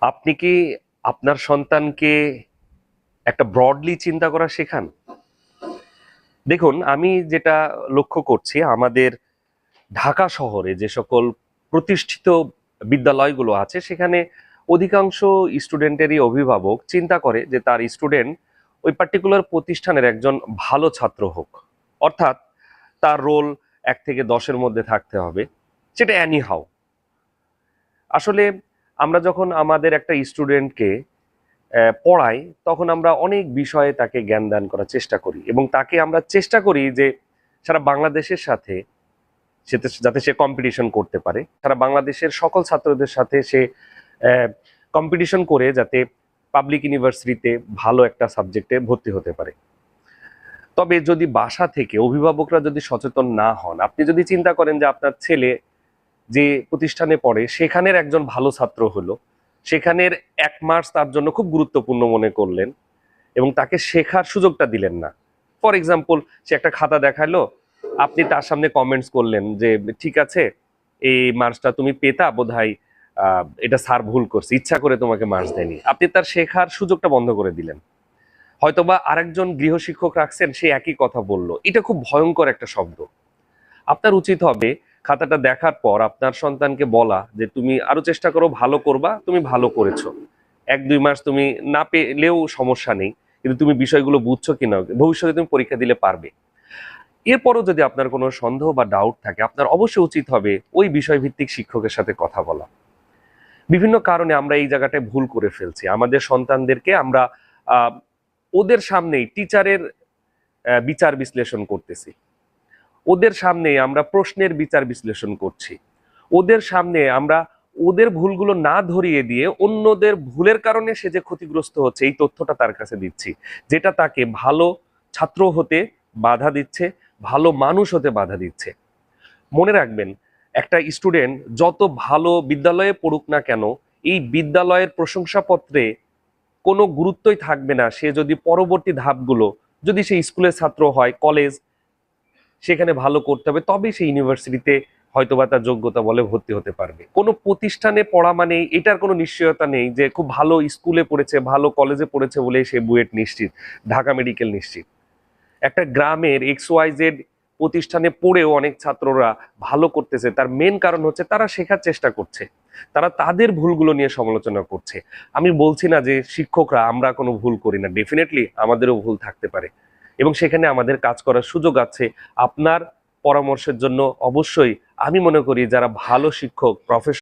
আপনি কি আপনার সন্তানকে একটা ব্রডলি চিন্তা করা শেখান? দেখুন, আমি যেটা লক্ষ্য করছি আমাদের ঢাকা শহরে যে সকল প্রতিষ্ঠিত বিদ্যালয়গুলো আছে সেখানে অধিকাংশ স্টুডেন্টেরই অভিভাবক চিন্তা করে যে তার স্টুডেন্ট ওই পার্টিকুলার প্রতিষ্ঠানের একজন ভালো ছাত্র হোক। অর্থাৎ তার রোল ১ থেকে ১০-এর মধ্যে থাকতে হবে। সেটা অ্যানি হাউ। আসলে আমরা যখন আমাদের একটা স্টুডেন্টকে পড়াই তখন আমরা অনেক বিষয়ে তাকে জ্ঞান দান করার চেষ্টা করি এবং তাকে আমরা চেষ্টা করি যে সারা বাংলাদেশের সাথে যাতে সে কম্পিটিশন করতে পারে, সারা বাংলাদেশের সকল ছাত্রদের সাথে সে কম্পিটিশন করে যাতে পাবলিক ইউনিভার্সিটিতে ভালো একটা সাবজেক্টে ভর্তি হতে পারে। তবে যদি বাসা থেকে অভিভাবকরা যদি সচেতন না হন, আপনি যদি চিন্তা করেন যে আপনার ছেলে যে প্রতিষ্ঠানে পড়ে সেখানের একজন ভালো ছাত্র হলো, সেখানের ১ মার্কস তার জন্য খুব গুরুত্বপূর্ণ মনে করলেন এবং তাকে শেখার সুযোগটা দিলেন না। ফর এক্সাম্পল, সে একটা খাতা দেখালো, আপনি তার সামনে কমেন্টস করলেন যে ঠিক আছে, এই মার্কসটা তুমি পেতা বোধহয়, এটা স্যার ভুল করছে, ইচ্ছা করে তোমাকে মার্কস দেয়নি। আপনি তার শেখার সুযোগটা বন্ধ করে দিলেন। হয়তোবা আরেকজন গৃহশিক্ষক রাখছেন, সে একই কথা বলল। এটা খুব ভয়ঙ্কর একটা শব্দ। আপনার উচিত হবে খাতাটা দেখার পর আপনার সন্তানকে বলা যে তুমি আরো চেষ্টা করো, ভালো করবা, তুমি ভালো করেছো। ১-২ মাস তুমি না পেলেও সমস্যা নেই, কিন্তু তুমি বিষয়গুলো বুঝছো কিনা, ভবিষ্যতে তুমি পরীক্ষা দিলে পারবে। এরপরও যদি আপনার কোনো সন্দেহ বা ডাউট থাকে, আপনার অবশ্যই উচিত হবে ওই বিষয়ভিত্তিক শিক্ষকের সাথে কথা বলা। বিভিন্ন কারণে আমরা এই জায়গাটায় ভুল করে ফেলছি। আমাদের সন্তানদেরকে আমরা আহ, ওদের সামনেই টিচারের বিচার বিশ্লেষণ করতেছি, ওদের সামনে আমরা প্রশ্নের বিচার বিশ্লেষণ করছি, ওদের সামনে আমরা ওদের ভুলগুলো না ধরিয়ে দিয়ে অন্যদের ভুলের কারণে সে যে ক্ষতিগ্রস্ত হচ্ছে এই তথ্যটা তার কাছে দিচ্ছি, যেটা তাকে ভালো ছাত্র হতে বাধা দিচ্ছে, ভালো মানুষ হতে বাধা দিচ্ছে। মনে রাখবেন, একটা স্টুডেন্ট যত ভালো বিদ্যালয়ে পড়ুক না কেন, এই বিদ্যালয়ের প্রশংসাপত্রে কোনো গুরুত্বই থাকবে না সে যদি পরবর্তী ধাপগুলো, যদি সে স্কুলের ছাত্র হয়, কলেজ, সেখানে ভালো করতে হবে, তবেই সে ইউনিভার্সিটিতে হয়তোবা তার যোগ্যতা বলে ভর্তি হতে পারবে। কোনো প্রতিষ্ঠানে পড়া মানে এটার কোনো নিশ্চয়তা নেই যে খুব ভালো স্কুলে পড়েছে, ভালো কলেজে পড়েছে বলে সে বুয়েট নিশ্চিত, ঢাকা মেডিকেল নিশ্চিত। একটা গ্রামের XYZ প্রতিষ্ঠানে পড়েও অনেক ছাত্ররা ভালো করতেছে, তার মেন কারণ হচ্ছে তারা শেখার চেষ্টা করছে, তারা তাদের ভুলগুলো নিয়ে সমালোচনা করছে। আমি বলছি না যে শিক্ষকরা আমরা কোনো ভুল করি না, ডেফিনেটলি আমাদেরও ভুল থাকতে পারে এবং সেখানে আমাদের কাজ করার সুযোগ আছে। আপনার পরামর্শের জন্য অবশ্যই আমি মনে করি যারা ভালো শিক্ষক, প্রফেশনাল